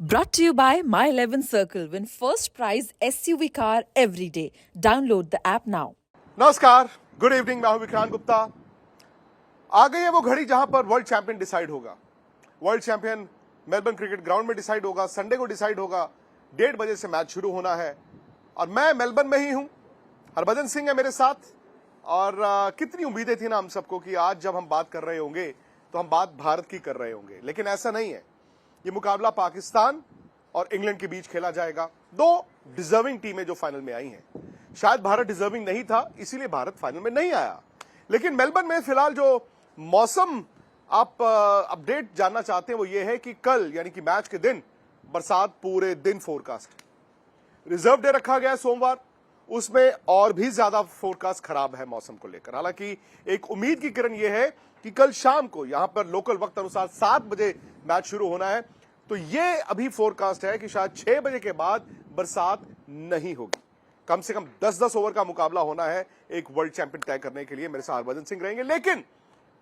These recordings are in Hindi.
Brought to you by My 11 Circle. Win first prize SUV car every day. Download the app now. नमस्कार, गुड इवनिंग। मैं हूं विक्रांत गुप्ता। आ गई है वो घड़ी जहां पर वर्ल्ड चैंपियन डिसाइड होगा। World champion Melbourne cricket ground में डिसाइड होगा, संडे को डिसाइड होगा। 1:30 बजे से मैच शुरू होना है और मैं मेलबर्न में ही हूं। हरभजन सिंह है मेरे साथ और कितनी उम्मीदें थी ना हम सबको कि आज जब हम बात कर रहे होंगे तो हम बात भारत की कर रहे होंगे, लेकिन ऐसा नहीं है। ये मुकाबला पाकिस्तान और इंग्लैंड के बीच खेला जाएगा। दो डिजर्विंग टीमें जो फाइनल में आई हैं। शायद भारत डिजर्विंग नहीं था, इसीलिए भारत फाइनल में नहीं आया। लेकिन मेलबर्न में फिलहाल जो मौसम आप अपडेट जानना चाहते हैं वो ये है कि कल यानी कि मैच के दिन बरसात पूरे दिन फोरकास्ट। रिजर्व डे रखा गया है सोमवार, उसमें और भी ज्यादा फोरकास्ट खराब है मौसम को लेकर। हालांकि एक उम्मीद की किरण यह है कि कल शाम को यहां पर लोकल वक्त अनुसार 7 बजे मैच शुरू होना है, तो ये अभी फोरकास्ट है कि शायद 6 बजे के बाद बरसात नहीं होगी। कम से कम 10-10 ओवर का मुकाबला होना है एक वर्ल्ड चैंपियन तय करने के लिए। मेरे साथ हरभजन सिंह रहेंगे। लेकिन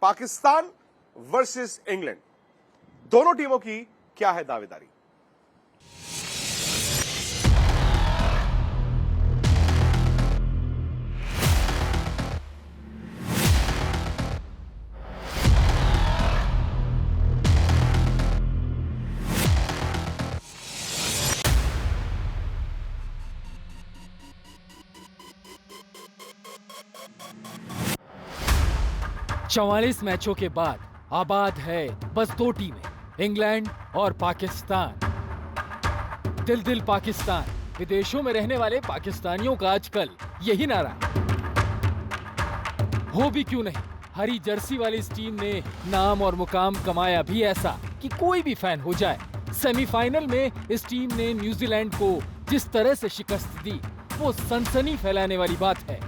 पाकिस्तान वर्सेस इंग्लैंड, दोनों टीमों की क्या है दावेदारी? चवालीस मैचों के बाद आबाद है बस दो टीमें, इंग्लैंड और पाकिस्तान। दिल पाकिस्तान, विदेशों में रहने वाले पाकिस्तानियों का आजकल यही नारा हो भी क्यों नहीं। हरी जर्सी वाली इस टीम ने नाम और मुकाम कमाया भी ऐसा कि कोई भी फैन हो जाए। सेमीफाइनल में इस टीम ने न्यूजीलैंड को जिस तरह से शिकस्त दी वो सनसनी फैलाने वाली बात है।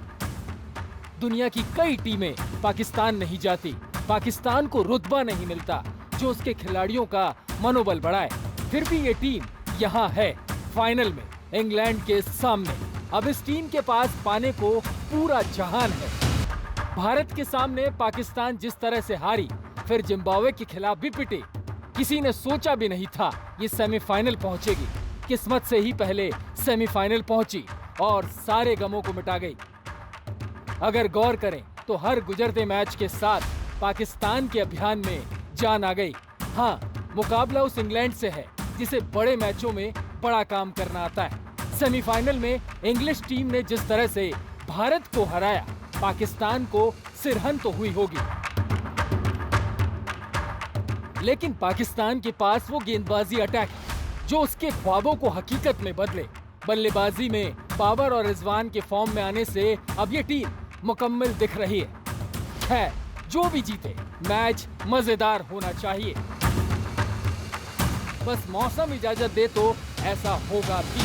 दुनिया की कई टीमें पाकिस्तान नहीं जाती, पाकिस्तान को रुतबा नहीं मिलता जो उसके खिलाड़ियों का मनोबल बढ़ाए। फिर भी ये टीम यहाँ है फाइनल में इंग्लैंड के सामने। अब इस टीम के पास पाने को पूरा जहान है। भारत के सामने पाकिस्तान जिस तरह से हारी, फिर जिम्बाब्वे के खिलाफ भी पिटे, किसी ने सोचा भी नहीं था ये सेमीफाइनल पहुंचेगी। किस्मत से ही पहले सेमीफाइनल पहुंची और सारे गमों को मिटा गई। अगर गौर करें तो हर गुजरते मैच के साथ पाकिस्तान के अभियान में जान आ गई। हाँ, मुकाबला उस इंग्लैंड से है जिसे बड़े मैचों में बड़ा काम करना आता है। सेमीफाइनल में इंग्लिश टीम ने जिस तरह से भारत को हराया, पाकिस्तान को सिरहन तो हुई होगी। लेकिन पाकिस्तान के पास वो गेंदबाजी अटैक है जो उसके ख्वाबों को हकीकत में बदले। बल्लेबाजी में बाबर और रिजवान के फॉर्म में आने से अब ये टीम मुकम्मल दिख रही है। जो भी जीते मैच मजेदार होना चाहिए, बस मौसम इजाजत दे तो ऐसा होगा भी।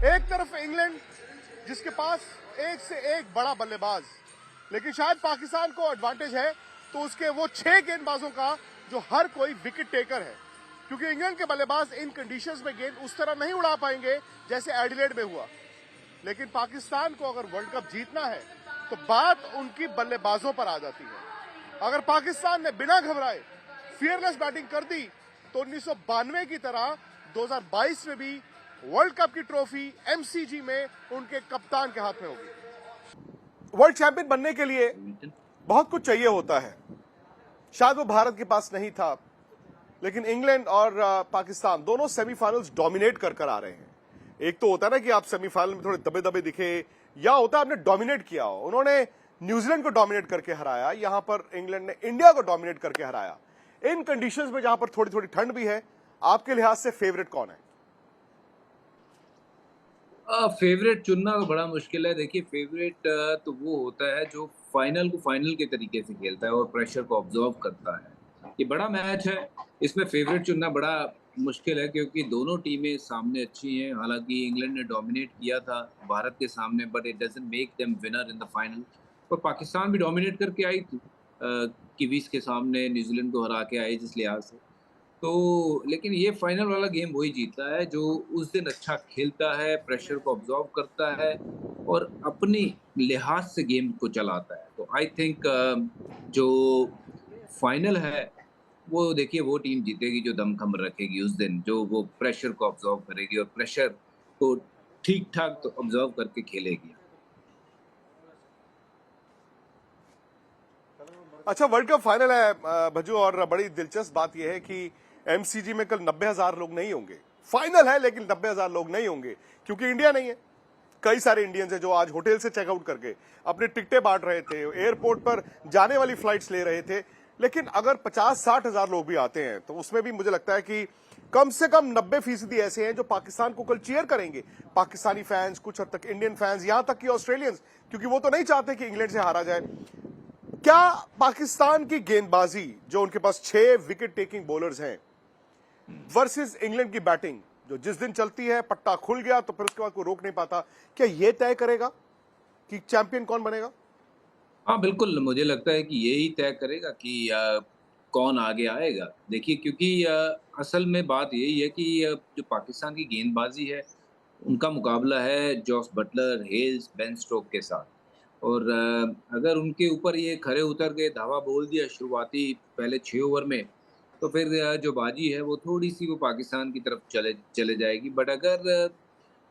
एक तरफ इंग्लैंड जिसके पास एक से एक बड़ा बल्लेबाज, लेकिन शायद पाकिस्तान को एडवांटेज है तो उसके वो 6 गेंदबाजों का जो हर कोई विकेट टेकर है, क्योंकि इंग्लैंड के बल्लेबाज इन कंडीशंस में गेंद उस तरह नहीं उड़ा पाएंगे जैसे एडिलेड में हुआ। लेकिन पाकिस्तान को अगर वर्ल्ड कप जीतना है तो बात उनकी बल्लेबाजों पर आ जाती है। अगर पाकिस्तान ने बिना घबराए फियरलेस बैटिंग कर दी तो 1992 की तरह 2022 में भी वर्ल्ड कप की ट्रॉफी एमसीजी में उनके कप्तान के हाथ में होगी। वर्ल्ड चैंपियन बनने के लिए बहुत कुछ चाहिए होता है, शायद वो भारत के पास नहीं था, लेकिन इंग्लैंड और पाकिस्तान दोनों सेमीफाइनल्स डोमिनेट कर आ रहे हैं। एक तो होता है ना कि आप सेमीफाइनल में थोड़े दबे दबे दिखे, या होता है आपने डोमिनेट किया हो। उन्होंने न्यूजीलैंड को डोमिनेट करके हराया, यहां पर इंग्लैंड ने इंडिया को डोमिनेट करके हराया। इन कंडीशंस में जहां पर थोड़ी थोड़ी ठंड भी है, आपके लिहाज से फेवरेट कौन है? फेवरेट चुनना बड़ा मुश्किल है। देखिए, फेवरेट तो वो होता है जो फाइनल को फाइनल के तरीके से खेलता है और प्रेशर को ऑब्जर्व करता है। ये बड़ा मैच है, इसमें फेवरेट चुनना बड़ा मुश्किल है क्योंकि दोनों टीमें सामने अच्छी हैं। हालांकि इंग्लैंड ने डोमिनेट किया था भारत के सामने, but it doesn't make them winner in the final. और पाकिस्तान भी डोमिनेट करके आई थी कीवीज के सामने, न्यूजीलैंड को हरा के आई जिस लिहाज से। तो लेकिन ये फाइनल वाला गेम वही जीतता है जो उस दिन अच्छा खेलता है, प्रेशर को ऑब्जर्व करता है और अपनी लिहाज से गेम को चलाता है। तो आई थिंक जो फाइनल है वो देखिए वो टीम जीतेगी जो दमखम रखेगी उस दिन, जो वो प्रेशर को ऑब्जर्व करेगी और प्रेशर को ठीक-ठाक तो ऑब्जर्व करके खेलेगी। अच्छा, वर्ल्ड कप फाइनल है भज्जू, और बड़ी दिलचस्प बात यह है कि एमसीजी में कल 90,000 लोग नहीं होंगे। फाइनल है लेकिन 90,000 लोग नहीं होंगे क्योंकि इंडिया नहीं है। कई सारे इंडियंस हैं जो आज होटल से चेकआउट करके अपने टिकटें बांट रहे थे, एयरपोर्ट पर जाने वाली फ्लाइट्स ले रहे थे। लेकिन अगर 50-60 हजार लोग भी आते हैं तो उसमें भी मुझे लगता है कि कम से कम 90% ऐसे हैं जो पाकिस्तान को कल चीयर करेंगे। पाकिस्तानी फैंस, कुछ हद तक इंडियन फैंस, यहां तक कि ऑस्ट्रेलियंस, क्योंकि वो तो नहीं चाहते कि इंग्लैंड से हारा जाए। क्या पाकिस्तान की गेंदबाजी, जो उनके पास 6 विकेट टेकिंग बॉलर्स हैं, वर्सेस इंग्लैंड की बैटिंग जो जिस दिन चलती है पट्टा खुल गया तो फिर उसके बाद कोई रोक नहीं पाता, क्या यह तय करेगा कि चैंपियन कौन बनेगा? हाँ, बिल्कुल, मुझे लगता है कि यही तय करेगा कि कौन आगे आएगा। देखिए क्योंकि असल में बात यही है कि जो पाकिस्तान की गेंदबाज़ी है, उनका मुकाबला है जॉस बटलर, हेल्स, बेन स्टोक के साथ। और अगर उनके ऊपर ये खरे उतर के धावा बोल दिया शुरुआती पहले 6 ओवर में, तो फिर जो बाजी है वो थोड़ी-सी वो पाकिस्तान की तरफ चले चले जाएगी। बट अगर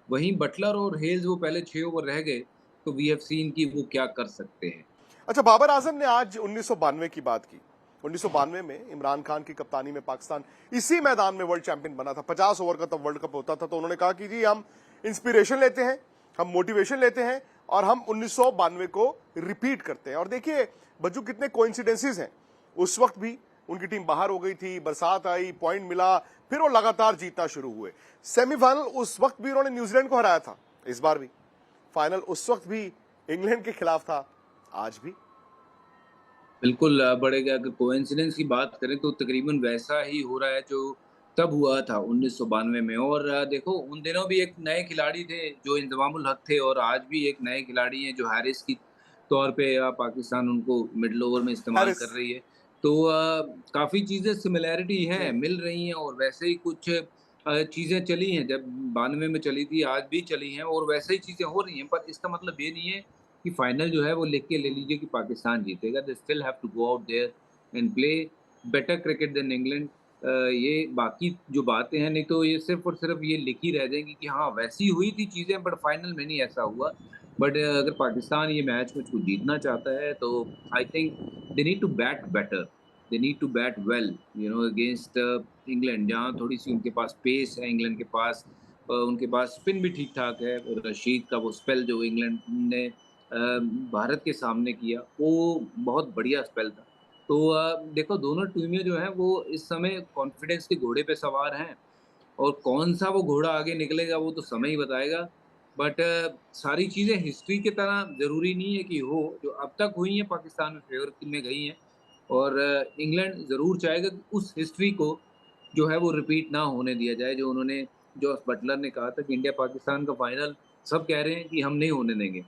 वहीं बटलर और हेल्स वो पहले 6 ओवर रह गए, तो वी हैव सीन कि वो क्या कर सकते हैं। अच्छा, बाबर आजम ने आज 1992 की बात की। 1992 में इमरान खान की कप्तानी में पाकिस्तान इसी मैदान में वर्ल्ड चैंपियन बना था। 50 ओवर का तब वर्ल्ड कप होता था। तो उन्होंने कहा कि जी हम इंस्पिरेशन लेते हैं, हम मोटिवेशन लेते हैं और हम 1992 को रिपीट करते हैं। और देखिए बज्जू, कितने कोइंसिडेंसेस हैं। उस वक्त भी उनकी टीम बाहर हो गई थी, बरसात आई, पॉइंट मिला, फिर वो लगातार जीतना शुरू हुए। सेमीफाइनल उस वक्त भी उन्होंने न्यूजीलैंड को हराया था, इस बार भी फाइनल उस वक्त भी इंग्लैंड के खिलाफ था, आज भी। बिल्कुल बड़े अगर कोइंसिडेंस की बात करें तो तकरीबन वैसा ही हो रहा है जो तब हुआ था 1992 में। और देखो उन दिनों भी एक नए खिलाड़ी थे जो इंजमामुल हक थे, और आज भी एक नए खिलाड़ी हैं जो हैरिस की तौर पे पाकिस्तान उनको मिडल ओवर में इस्तेमाल हैरिस। कर रही है। तो काफ़ी चीज़ें सिमिलैरिटी हैं, मिल रही हैं, और वैसे ही कुछ चीज़ें चली हैं जब 92 में चली थी, आज भी चली हैं और वैसे ही चीज़ें हो रही हैं। पर इसका मतलब ये नहीं है कि फाइनल जो है वो लिख के ले लीजिए कि पाकिस्तान जीतेगा। They still have to go out there and play better cricket than England. ये बाकी जो बातें हैं, नहीं तो ये सिर्फ़ और सिर्फ़ ये लिखी रह जाएँगी कि हाँ, वैसी हुई थी चीज़ें बट फाइनल में नहीं ऐसा हुआ। बट अगर पाकिस्तान ये मैच मुझको जीतना चाहता है तो I think they need to bat better, they need to bat well against England, जहाँ थोड़ी-सी उनके पास पेस है इंग्लैंड के पास। उनके पास स्पिन भी ठीक-ठाक है। रशीद का वो स्पेल जो इंग्लैंड ने भारत के सामने किया, वो बहुत बढ़िया स्पेल था। तो देखो दोनों टीमें जो हैं वो इस समय कॉन्फिडेंस के घोड़े पे सवार हैं, और कौन-सा वो घोड़ा आगे निकलेगा वो तो समय ही बताएगा। बट सारी चीज़ें हिस्ट्री की तरह ज़रूरी नहीं है कि हो, जो अब तक हुई हैं पाकिस्तान में फ़ेवर में गई हैं। और इंग्लैंड ज़रूर चाहेगा कि उस हिस्ट्री को जो है वो रिपीट ना होने दिया जाए, जो उन्होंने जॉस बटलर ने कहा था कि इंडिया पाकिस्तान का फाइनल सब कह रहे हैं कि हम नहीं होने देंगे।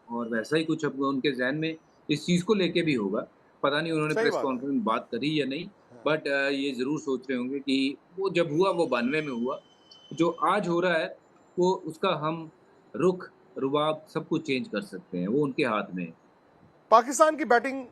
और वैसा ही कुछ अब उनके ज़हन में इस चीज़ को लेके भी होगा। पता नहीं उन्होंने सही प्रेस बात है। कॉन्फ्रेंस में बात करी या नहीं, बट ये ज़रूर सोच रहे होंगे कि वो जब हुआ वो 92 में हुआ। जो आज हो रहा है, वो उसका हम रुख, रुबाब सब कुछ चेंज कर सकते हैं, वो उनके हाथ में है। पाकिस्तान की बैटिंग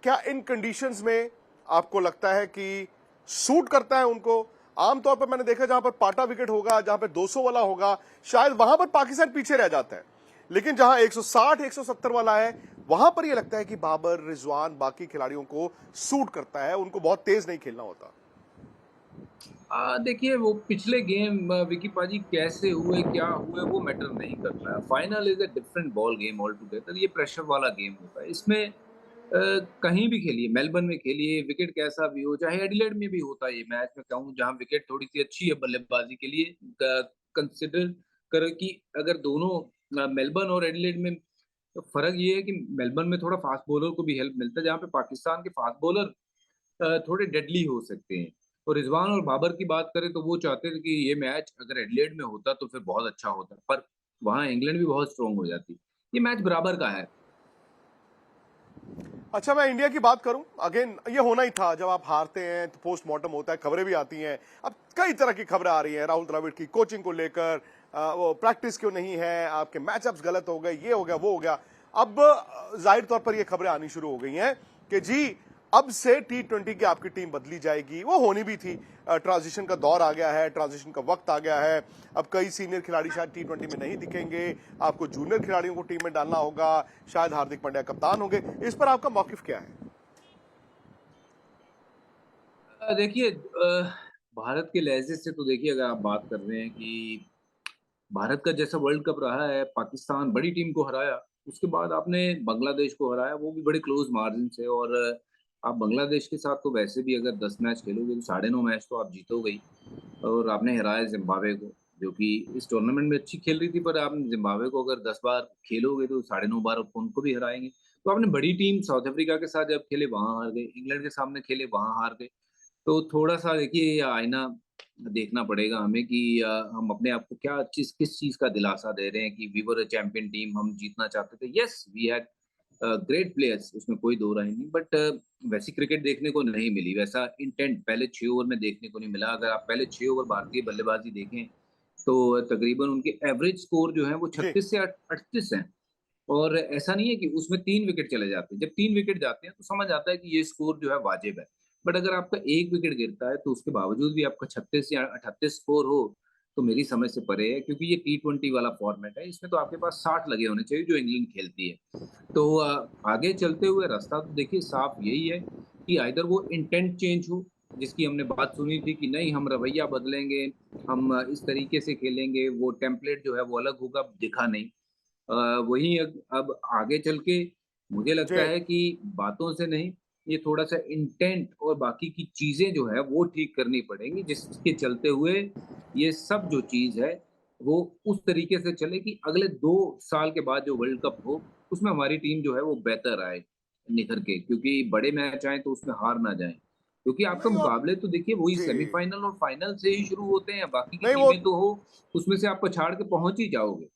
क्या इन कंडीशंस में आपको लगता है कि सूट करता है उनको? आमतौर पर मैंने देखा जहां पर पाटा विकेट होगा, जहां पर 200 वाला होगा, शायद वहां पर पाकिस्तान पीछे रह जाता है। लेकिन जहां 160 170 वाला है, वहां पर यह लगता है कि बाबर, रिजवान, बाकी खिलाड़ियों को सूट करता है, उनको बहुत तेज नहीं खेलना होता। देखिए वो पिछले गेम विकी पाजी कैसे हुए, क्या हुए, वो मैटर नहीं करता है। Final is a different ball game all together. ये प्रेशर वाला गेम होता है। इसमें कहीं भी खेलिए, मेलबर्न में खेलिए, विकेट कैसा भी हो, चाहे एडिलेड में भी होता है ये मैच, मैं कहूँ जहाँ विकेट थोड़ी-सी अच्छी है बल्लेबाज़ी के लिए, क कंसिडर करें कि अगर दोनों मेलबर्न और एडिलेड में फ़र्क ये है कि मेलबर्न में थोड़ा फ़ास्ट बॉलर को भी हेल्प मिलता है, जहाँ पे पाकिस्तान के फ़ास्ट बॉलर थोड़े डेडली हो सकते हैं। और रिज़वान और बाबर की बात करें तो वो चाहते थे कि ये मैच अगर एडिलेड में होता तो फिर बहुत अच्छा होता, पर वहाँ इंग्लैंड भी बहुत स्ट्रॉन्ग हो जाती। ये मैच बराबर का है। अच्छा, मैं इंडिया की बात करूं, अगेन ये होना ही था। जब आप हारते हैं तो पोस्टमार्टम होता है, खबरें भी आती हैं। अब कई तरह की खबरें आ रही हैं राहुल द्रविड़ की कोचिंग को लेकर, वो प्रैक्टिस क्यों नहीं है, आपके मैचअप्स गलत हो गए, ये हो गया, वो हो गया। अब जाहिर तौर पर ये खबरें आनी शुरू हो गई हैं कि जी अब से T20 की आपकी टीम बदली जाएगी, वो होनी भी थी। ट्रांजिशन का दौर आ गया है, ट्रांजिशन का वक्त आ गया है। अब कई सीनियर खिलाड़ी शायद T20 में नहीं दिखेंगे, आपको जूनियर खिलाड़ियों को टीम में डालना होगा, शायद हार्दिक पांड्या कप्तान होंगे। इस पर आपका मौकिफ क्या है? देखिए, भारत के लहजे से तो देखिए, अगर आप बात कर रहे हैं कि भारत का जैसा वर्ल्ड कप रहा है, पाकिस्तान बड़ी टीम को हराया, उसके बाद आपने बांग्लादेश को हराया, वो भी बड़े क्लोज मार्जिन से। और आप बांग्लादेश के साथ तो वैसे भी अगर 10 मैच खेलोगे तो 9.5 मैच तो आप जीतोगे ही। और आपने हराया जिम्बाब्वे को, जो कि इस टूर्नामेंट में अच्छी खेल रही थी, पर आप जिम्बाब्वे को अगर 10 बार खेलोगे तो 9.5 बार आप उनको भी हराएंगे। तो आपने बड़ी टीम साउथ अफ्रीका के साथ जब खेले वहां हार गए, इंग्लैंड के सामने खेले वहां हार गए। तो थोड़ा-सा देखिए, ये आईना देखना पड़ेगा हमें कि हम अपने आप को क्या किस चीज़ का दिलासा दे रहे हैं कि we were a champion team, हम जीतना चाहते थे। Yes, we had great players, उसमें कोई दो राय नहीं, बट वैसी क्रिकेट देखने को नहीं मिली, वैसा इंटेंट पहले 6 ओवर में देखने को नहीं मिला। अगर आप पहले 6 ओवर भारतीय बल्लेबाजी देखें, तो तकरीबन उनके एवरेज स्कोर जो है वो जी। 36 से 38 हैं। और ऐसा नहीं है कि उसमें 3 विकेट चले जाते हैं। जब 3 विकेट जाते हैं तो समझ आता है कि ये स्कोर जो है वाजिब है। बट अगर आपका 1 विकेट गिरता है तो उसके बावजूद भी आपका 36 या 38 स्कोर हो, तो मेरी समझ से परे है, क्योंकि ये T20 वाला फॉर्मेट है, इसमें तो आपके पास 60 लगे होने चाहिए जो इंग्लैंड खेलती है। तो आगे चलते हुए रास्ता तो देखिए साफ यही है कि आइदर वो इंटेंट चेंज हो, जिसकी हमने बात सुनी थी कि नहीं हम रवैया बदलेंगे, हम इस तरीके से खेलेंगे, वो टेम्पलेट जो है वो अलग होगा, दिखा नहीं। वहीं अब आगे चल के मुझे लगता जी। है कि बातों से नहीं, ये थोड़ा-सा इंटेंट और बाकी की चीज़ें जो है वो ठीक करनी पड़ेंगी, जिसके चलते हुए ये सब जो चीज़ है वो उस तरीके से चले कि अगले 2 साल के बाद जो वर्ल्ड कप हो, उसमें हमारी टीम जो है वो बेहतर आए निखर के, क्योंकि बड़े मैच आएँ तो उसमें हार ना जाएँ। क्योंकि आपके नहीं और मुकाबले तो देखिए वही जी। सेमीफाइनल और फाइनल से ही शुरू होते हैं, बाकी की नहीं वो टीमें तो हो, उसमें से आप पछाड़ के पहुँच ही जाओगे।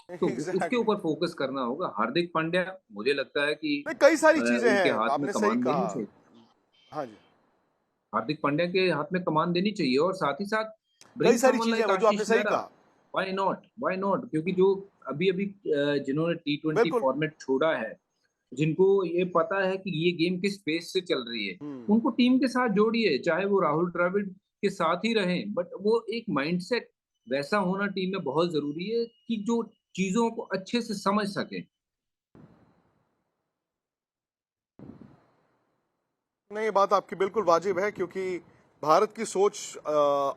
तो उसके एग्ज़ैक्टली। ऊपर फोकस करना होगा। हार्दिक पांड्या, मुझे लगता है कि नहीं, कई सारी चीज़ें उनके हैं, हाथ में आपने सही कमान देनी कहा। चाहिए। हाँ जी। हार्दिक पांड्या के हाथ में कमान देनी चाहिए और साथ ही साथ कई ब्रिंग सारी समवन चीज़ें हैं लाइक वो जो आपने आशीष सही नेहरा। कहा। Why not? Why not? क्योंकि जो अभी-अभी जिन्होंने T20 बिल्कुल। फॉर्मेट छोड़ा है, जिनको ये पता है कि ये गेम किस पेस से चल रही है, हुँ। उनको टीम के साथ जोड़िए, चाहे वो राहुल द्रविड़ के साथ ही रहें, बट वो एक माइंडसेट वैसा होना टीम में बहुत ज़रूरी है कि जो चीज़ों को अच्छे से समझ सकें। नहीं, ये बात आपकी बिल्कुल वाजिब है क्योंकि भारत की सोच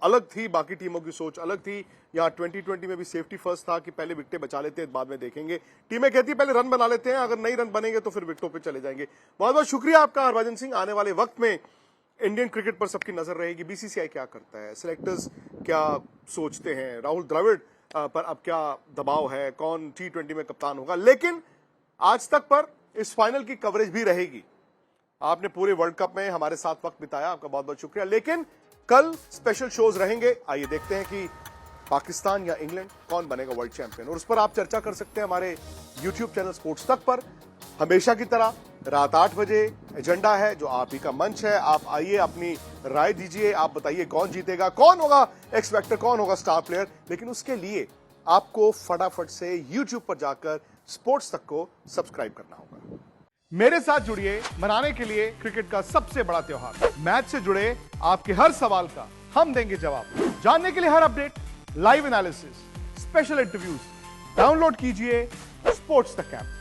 अलग थी, बाकी टीमों की सोच अलग थी। यहाँ 2020 में भी सेफ्टी फर्स्ट था कि पहले विकेटें बचा लेते हैं, बाद में देखेंगे। टीमें कहती हैं पहले रन बना लेते हैं, अगर नहीं रन बनेंगे तो फिर विकेटों पे चले जाएंगे। बहुत-बहुत शुक्रिया आपका हरभजन सिंह। आने वाले वक्त में इंडियन क्रिकेट पर सबकी नजर रहेगी। बीसीसीआई क्या करता है, सिलेक्टर्स क्या सोचते हैं, राहुल द्रविड़ पर अब क्या दबाव है, कौन T20 में कप्तान होगा। लेकिन आज तक पर इस फाइनल की कवरेज भी रहेगी। आपने पूरे वर्ल्ड कप में हमारे साथ वक्त बिताया, आपका बहुत बहुत शुक्रिया। लेकिन कल स्पेशल शोज रहेंगे। आइए देखते हैं कि पाकिस्तान या इंग्लैंड कौन बनेगा वर्ल्ड चैंपियन, और उस पर आप चर्चा कर सकते हैं हमारे YouTube चैनल स्पोर्ट्स तक पर। हमेशा की तरह रात 8 बजे एजेंडा है जो आप ही का मंच है। आप आइए, अपनी राय दीजिए, आप बताइए कौन जीतेगा, कौन होगा एक्स फैक्टर, कौन होगा स्टार प्लेयर। लेकिन उसके लिए आपको फटाफट से YouTube पर जाकर स्पोर्ट्स तक को सब्सक्राइब करना होगा। मेरे साथ जुड़िए मनाने के लिए क्रिकेट का सबसे बड़ा त्योहार। मैच से जुड़े आपके हर सवाल का हम देंगे जवाब। जानने के लिए हर update, live analysis, special interviews, download कीजिए स्पोर्ट्स तक ऐप।